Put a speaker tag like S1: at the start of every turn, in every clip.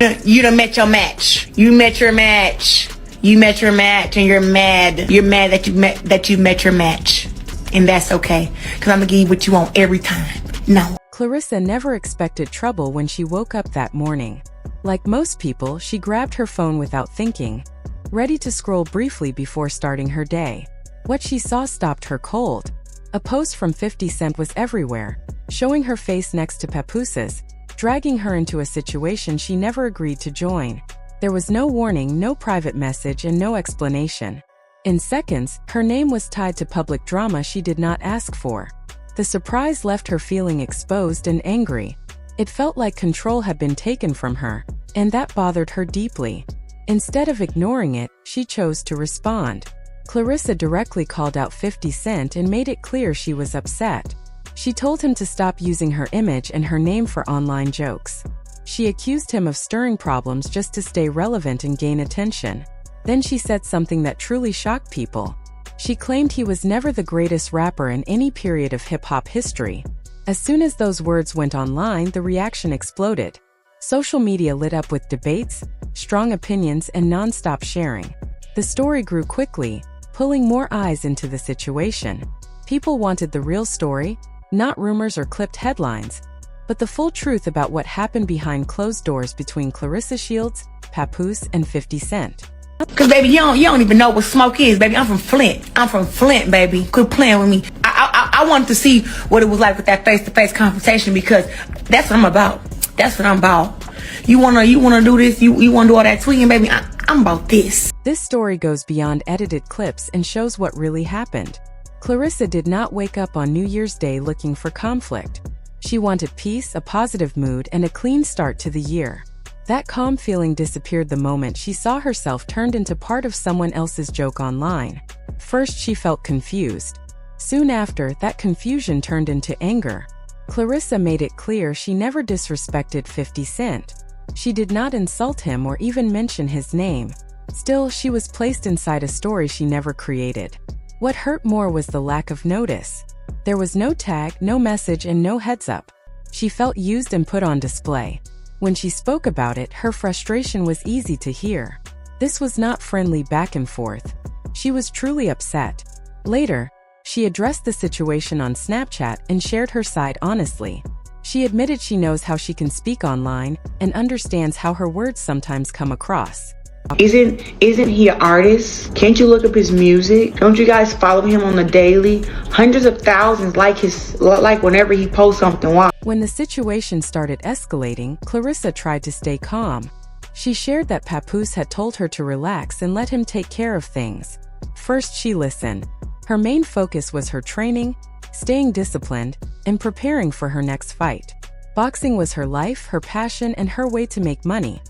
S1: You done met your match. You met your match. You met your match and you're mad. You're mad that you met your match. And that's okay. Because I'm going to give you what you want every time. No.
S2: Clarissa never expected trouble when she woke up that morning. Like most people, she grabbed her phone without thinking, ready to scroll briefly before starting her day. What she saw stopped her cold. A post from 50 Cent was everywhere, showing her face next to Papoose's, dragging her into a situation she never agreed to join. There was no warning, no private message, and no explanation. In seconds, her name was tied to public drama she did not ask for. The surprise left her feeling exposed and angry. It felt like control had been taken from her, and that bothered her deeply. Instead of ignoring it, she chose to respond. Clarissa directly called out 50 Cent and made it clear she was upset. She told him to stop using her image and her name for online jokes. She accused him of stirring problems just to stay relevant and gain attention. Then she said something that truly shocked people. She claimed he was never the greatest rapper in any period of hip-hop history. As soon as those words went online, the reaction exploded. Social media lit up with debates, strong opinions, and non-stop sharing. The story grew quickly, pulling more eyes into the situation. People wanted the real story, not rumors or clipped headlines, but the full truth about what happened behind closed doors between Clarissa Shields, Papoose, and 50 Cent.
S1: Cause baby, you don't even know what smoke is, baby. I'm from Flint. I'm from Flint, baby. Quit playing with me. I wanted to see what it was like with that face-to-face confrontation because that's what I'm about. That's what I'm about. You wanna do this? You wanna do all that tweeting, baby? I'm about this.
S2: This story goes beyond edited clips and shows what really happened. Clarissa did not wake up on New Year's Day looking for conflict. She wanted peace, a positive mood, and a clean start to the year. That calm feeling disappeared the moment she saw herself turned into part of someone else's joke online. First, she felt confused. Soon after, that confusion turned into anger. Clarissa made it clear she never disrespected 50 Cent. She did not insult him or even mention his name. Still, she was placed inside a story she never created. What hurt more was the lack of notice. There was no tag, no message, and no heads-up. She felt used and put on display. When she spoke about it, her frustration was easy to hear. This was not friendly back and forth. She was truly upset. Later, she addressed the situation on Snapchat and shared her side honestly. She admitted she knows how she can speak online and understands how her words sometimes come across.
S1: Isn't he an artist? Can't you look up his music? Don't you guys follow him on the daily? Hundreds of thousands like whenever he posts something. Wow.
S2: When the situation started escalating, Clarissa tried to stay calm. She shared that Papoose had told her to relax and let him take care of things. First, she listened. Her main focus was her training, staying disciplined, and preparing for her next fight. Boxing was her life, her passion, and her way to make money.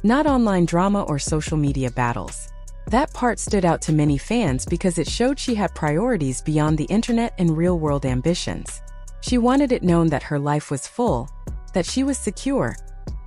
S2: Not online drama or social media battles. That part stood out to many fans because it showed she had priorities beyond the internet and real-world ambitions. She wanted it known that her life was full, that she was secure,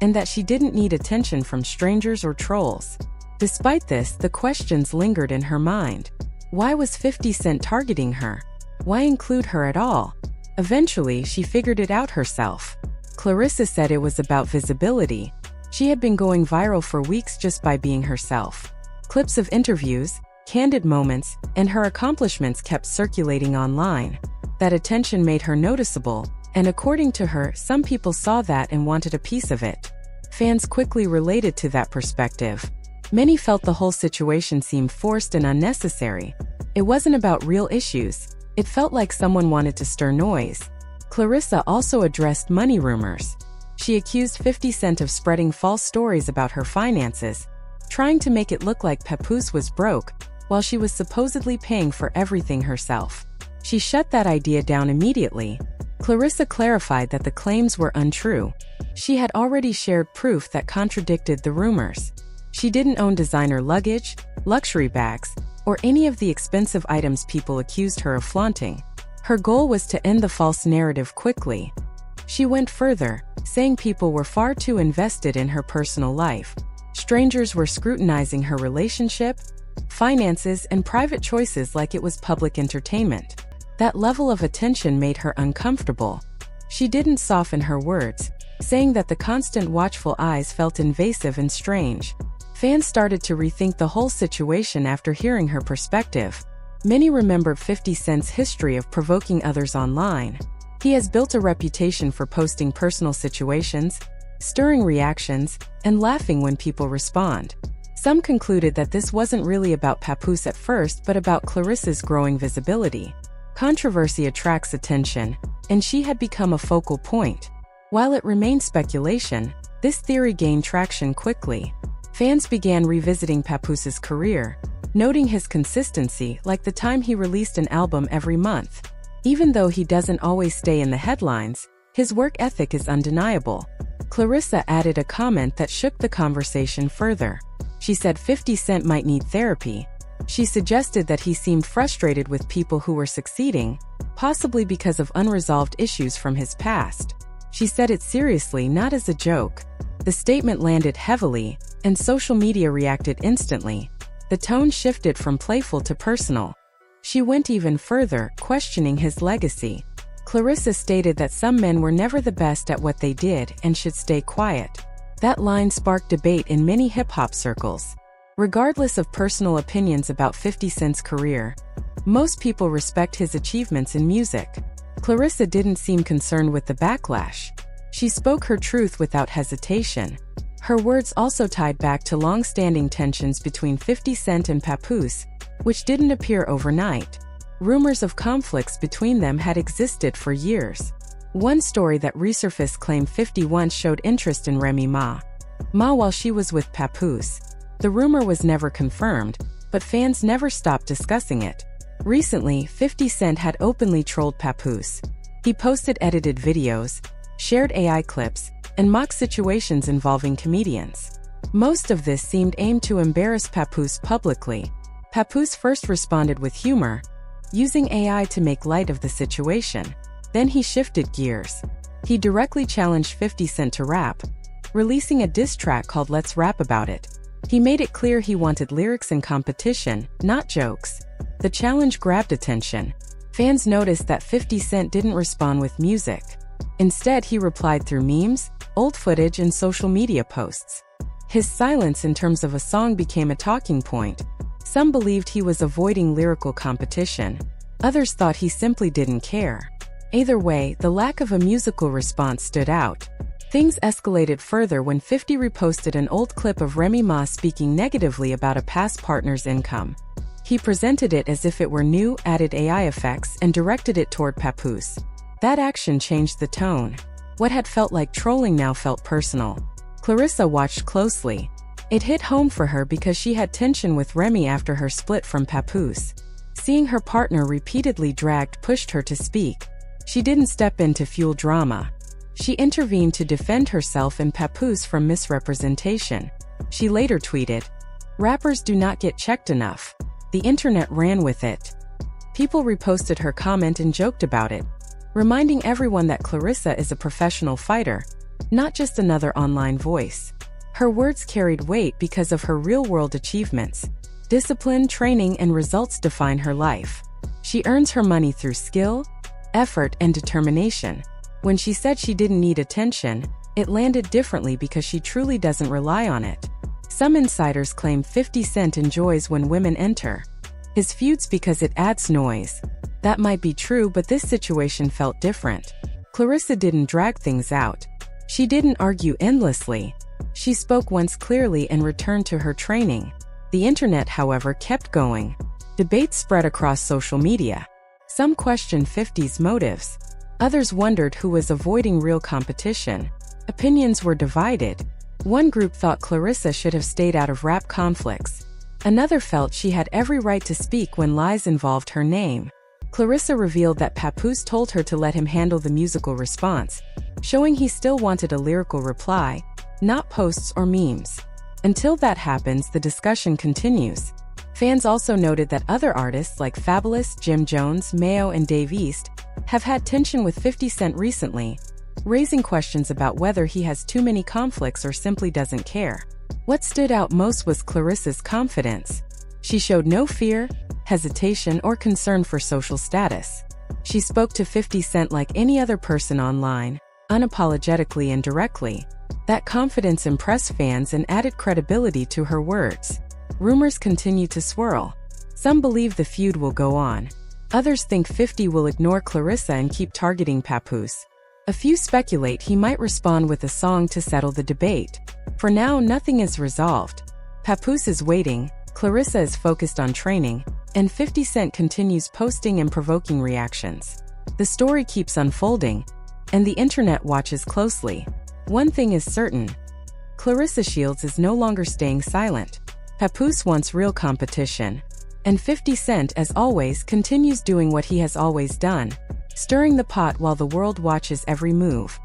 S2: and that she didn't need attention from strangers or trolls. Despite this, the questions lingered in her mind. Why was 50 Cent targeting her? Why include her at all? Eventually, she figured it out herself. Clarissa said it was about visibility. She had been going viral for weeks just by being herself. Clips of interviews, candid moments, and her accomplishments kept circulating online. That attention made her noticeable, and according to her, some people saw that and wanted a piece of it. Fans quickly related to that perspective. Many felt the whole situation seemed forced and unnecessary. It wasn't about real issues. It felt like someone wanted to stir noise. Clarissa also addressed money rumors. She accused 50 Cent of spreading false stories about her finances, trying to make it look like Papoose was broke, while she was supposedly paying for everything herself. She shut that idea down immediately. Clarissa clarified that the claims were untrue. She had already shared proof that contradicted the rumors. She didn't own designer luggage, luxury bags, or any of the expensive items people accused her of flaunting. Her goal was to end the false narrative quickly. She went further, saying people were far too invested in her personal life. Strangers were scrutinizing her relationship, finances, and private choices like it was public entertainment. That level of attention made her uncomfortable. She didn't soften her words. saying that the constant watchful eyes felt invasive and strange. Fans started to rethink the whole situation after hearing her perspective. Many remembered 50 Cent's history of provoking others online. He has built a reputation for posting personal situations, stirring reactions, and laughing when people respond. Some concluded that this wasn't really about Papoose at first but about Clarissa's growing visibility. Controversy attracts attention, and she had become a focal point. While it remained speculation, this theory gained traction quickly. Fans began revisiting Papoose's career, noting his consistency, like the time he released an album every month. Even though he doesn't always stay in the headlines, his work ethic is undeniable. Clarissa added a comment that shook the conversation further. She said 50 Cent might need therapy. She suggested that he seemed frustrated with people who were succeeding, possibly because of unresolved issues from his past. She said it seriously, not as a joke. The statement landed heavily, and social media reacted instantly. The tone shifted from playful to personal. She went even further, questioning his legacy. Clarissa stated that some men were never the best at what they did and should stay quiet. That line sparked debate in many hip-hop circles. Regardless of personal opinions about 50 Cent's career, most people respect his achievements in music. Clarissa didn't seem concerned with the backlash. She spoke her truth without hesitation. Her words also tied back to long-standing tensions between 50 Cent and Papoose, which didn't appear overnight. Rumors of conflicts between them had existed for years. One story that resurfaced claimed 50 once showed interest in Remy Ma while she was with Papoose. The rumor was never confirmed, but fans never stopped discussing it. Recently, 50 Cent had openly trolled Papoose. He posted edited videos, shared AI clips, and mocked situations involving comedians. Most of this seemed aimed to embarrass Papoose publicly. Papoose first responded with humor, using AI to make light of the situation. Then he shifted gears. He directly challenged 50 Cent to rap, releasing a diss track called Let's Rap About It. He made it clear he wanted lyrics and competition, not jokes. The challenge grabbed attention. Fans noticed that 50 Cent didn't respond with music. Instead, he replied through memes, old footage, and social media posts. His silence in terms of a song became a talking point. Some believed he was avoiding lyrical competition. Others thought he simply didn't care. Either way, the lack of a musical response stood out. Things escalated further when 50 reposted an old clip of Remy Ma speaking negatively about a past partner's income. He presented it as if it were new, added AI effects, and directed it toward Papoose. That action changed the tone. What had felt like trolling now felt personal. Clarissa watched closely. It hit home for her because she had tension with Remy after her split from Papoose. Seeing her partner repeatedly dragged pushed her to speak. She didn't step in to fuel drama. She intervened to defend herself and Papoose from misrepresentation. She later tweeted, "Rappers do not get checked enough." The internet ran with it. People reposted her comment and joked about it, reminding everyone that Clarissa is a professional fighter, not just another online voice. Her words carried weight because of her real-world achievements. Discipline, training, and results define her life. She earns her money through skill, effort, and determination. When she said she didn't need attention, it landed differently because she truly doesn't rely on it. Some insiders claim 50 Cent enjoys when women enter his feuds because it adds noise. That might be true, but this situation felt different. Clarissa didn't drag things out. She didn't argue endlessly. She spoke once clearly and returned to her training. The internet, however, kept going. Debates spread across social media. Some questioned 50's motives. Others wondered who was avoiding real competition. Opinions were divided. One group thought Clarissa should have stayed out of rap conflicts. Another felt she had every right to speak when lies involved her name. Clarissa revealed that Papoose told her to let him handle the musical response, showing he still wanted a lyrical reply, not posts or memes. Until that happens, the discussion continues. Fans also noted that other artists like Fabulous, Jim Jones, Mayo, and Dave East have had tension with 50 Cent recently, raising questions about whether he has too many conflicts or simply doesn't care. What stood out most was Clarissa's confidence. She showed no fear, hesitation, or concern for social status. She spoke to 50 Cent like any other person online, unapologetically and directly. That confidence impressed fans and added credibility to her words. Rumors continue to swirl. Some believe the feud will go on. Others think 50 will ignore Clarissa and keep targeting Papoose. A few speculate he might respond with a song to settle the debate. For now, nothing is resolved. Papoose is waiting, Clarissa is focused on training, and 50 Cent continues posting and provoking reactions. The story keeps unfolding, and the internet watches closely. One thing is certain: Clarissa Shields is no longer staying silent. Papoose wants real competition. And 50 Cent, as always, continues doing what he has always done, stirring the pot while the world watches every move.